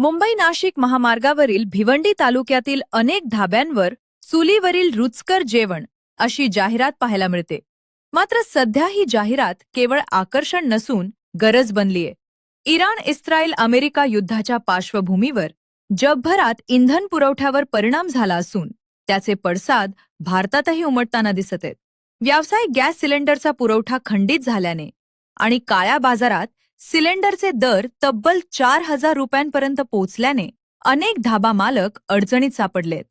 मुंबई नाशिक महामार्गावरील भिवंडी तालुक्यातील अनेक धाब्यांवर चुलीवरील रुचकर जेवण अशी जाहिरात पाहायला मिळते. मात्र सध्या ही जाहिरात केवळ आकर्षण नसून गरज बनलीये. इराण-इस्रायल अमेरिका युद्धाच्या पार्श्वभूमीवर जगभरात इंधन पुरवठ्यावर परिणाम झाला असून त्याचे पडसाद भारतातही उमटताना दिसत आहेत. व्यावसायिक गॅस सिलेंडरचा पुरवठा खंडित झाल्याने आणि काळ्या बाजारात सिलेंडरचे दर तब्बल 4,000 रुपयांपर्यंत पोहोचल्याने अनेक धाबा मालक अडचणीत सापडलेत.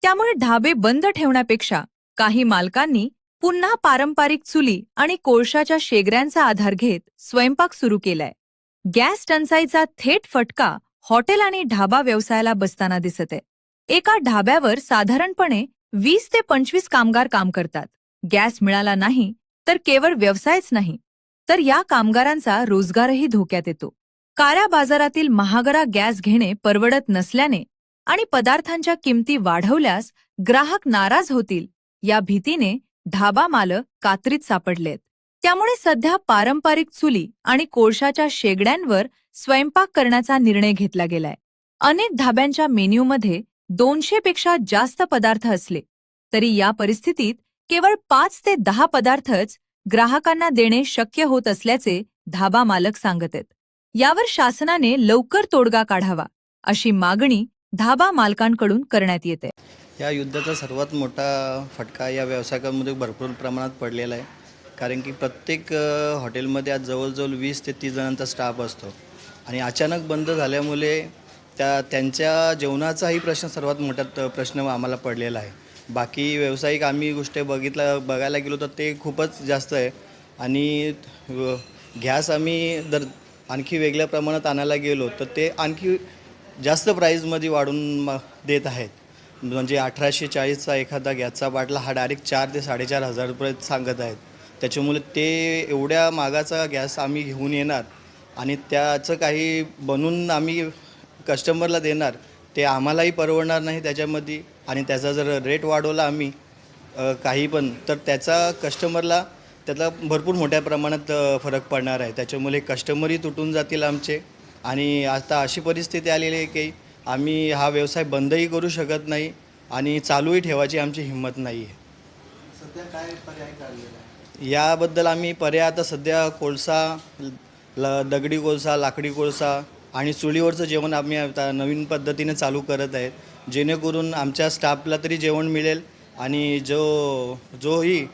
त्यामुळे ढाबे बंद ठेवण्यापेक्षा काही मालकांनी पुन्हा पारंपरिक चुली आणि कोळशाच्या शेगड्यांचा आधार घेत स्वयंपाक सुरू केलाय. गॅस टंचाईचा थेट फटका हॉटेल आणि ढाबा व्यवसायाला बसताना दिसत आहे. एका ढाब्यावर साधारणपणे 20 ते 25 कामगार काम करतात. गॅस मिळाला नाही तर केवळ व्यवसायच नाही, तर या कामगारांचा रोजगारही धोक्यात येतो. काळ्या बाजारातील महागडा गॅस घेणे परवडत नसल्याने आणि पदार्थांच्या किमती वाढवल्यास ग्राहक नाराज होतील या भीतीने ढाबा मालक कात्रीत सापडलेत. त्यामुळे सध्या पारंपरिक चुली आणि कोळशाच्या शेगड्यांवर स्वयंपाक करण्याचा निर्णय घेतला गेलाय. अनेक धाब्यांच्या मेन्यूमध्ये 200 पेक्षा जास्त पदार्थ असले तरी या परिस्थितीत केवळ 5 ते 10 पदार्थच ग्राहकांना देणे शक्य होत असल्याचे धाबा मालक सांगत आहेत. यावर शासनाने लवकर तोडगा काढावा अशी मागणी धाबा मालकांकडून करण्यात येते. या युद्धाचा सर्वात मोठा फटका या व्यवसायामध्ये भरपूर प्रमाणात पडलेला आहे. कारण की प्रत्येक हॉटेलमध्ये आज जवळजवळ 20 ते 30 जणांचा स्टाफ असतो आणि अचानक बंद झाल्यामुळे त्यांच्या जेवणाचाही प्रश्न सर्वात मोठा प्रश्न आम्हाला पडलेला आहे. बाकी व्यावसायिक आम्ही गोष्टी बघायला गेलो तर ते खूपच जास्त आहे आणि गॅस आम्ही जर आणखी वेगळ्या प्रमाणात आणायला गेलो तर ते आणखी जास्त प्राईजमध्ये वाढून देत आहेत. म्हणजे 1840चा एखादा गॅसचा बाटला हा डायरेक्ट 4 ते 4,500 रुपये सांगत आहेत. त्याच्यामुळे ते एवढ्या महागाचा गॅस आम्ही घेऊन येणार आणि त्याचं काही बनवून आम्ही कस्टमरला देणार ते आम्हालाही परवडणार नाही त्याच्यामध्ये. आणि त्याचा जर रेट वाढवला आम्ही काही पण तर त्याचा कस्टमरला त्याला भरपूर मोठ्या प्रमाणात फरक पडणार आहे. त्याच्यामुळे कस्टमरही तुटून जातील आमचे आणि आता अशी परिस्थिती आलेली आहे की आम्ही हा व्यवसाय बंदही करू शकत नाही आणि चालूही ठेवायची आमची हिंमत नाही आहे. सध्या काय पर्याय काढलेला आहे याबद्दल आम्ही पर्याय आता सध्या कोळसा, दगडी कोळसा, लाकडी कोळसा आणि चुलीवरचं जेवण आम्ही आता नवीन पद्धतीने चालू करत आहेत, जेणेकरून आमच्या स्टाफला तरी जेवण मिळेल आणि जोही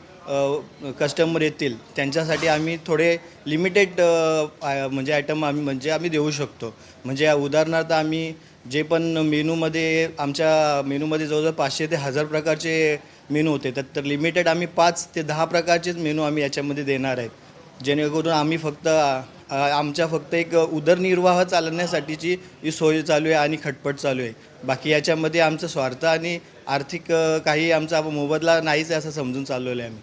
कस्टमर येतील त्यांच्यासाठी आम्ही थोडे लिमिटेड म्हणजे आयटम आम्ही देऊ शकतो. म्हणजे उदाहरणार्थ आम्ही जे पण मेनूमध्ये आमच्या मेनूमध्ये जवळजवळ 500 ते 1000 प्रकारचे मेनू होते तर लिमिटेड आम्ही 5 ते 10 प्रकारचेच मेनू आम्ही याच्यामध्ये देणार आहेत, जेणेकरून आम्ही फक्त एक उदरनिर्वाह चालवण्यासाठीची ही सोय चालू आहे आणि खटपट चालू आहे. बाकी याच्यामध्ये आमचं स्वार्थ आणि आर्थिक काही आमचा मोबदला नाहीच आहे असं समजून चालवलं आहे आम्ही.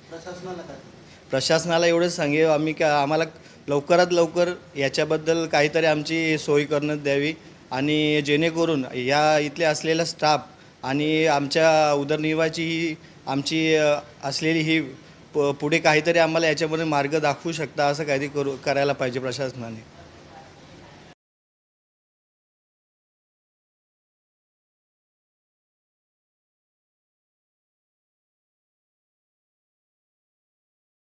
प्रशासनाला एवढंच सांगेल आम्ही की आम्हाला लवकरात लवकर याच्याबद्दल काहीतरी आमची सोय करण्यात द्यावी आणि जेणेकरून या इथले असलेला स्टाफ आणि आमच्या उदरनिर्वाहाची ही आमची असलेली ही पुढे काहीतरी आम्हाला याच्यामध्ये मार्ग दाखवू शकता असं काहीतरी करायला पाहिजे प्रशासनाने.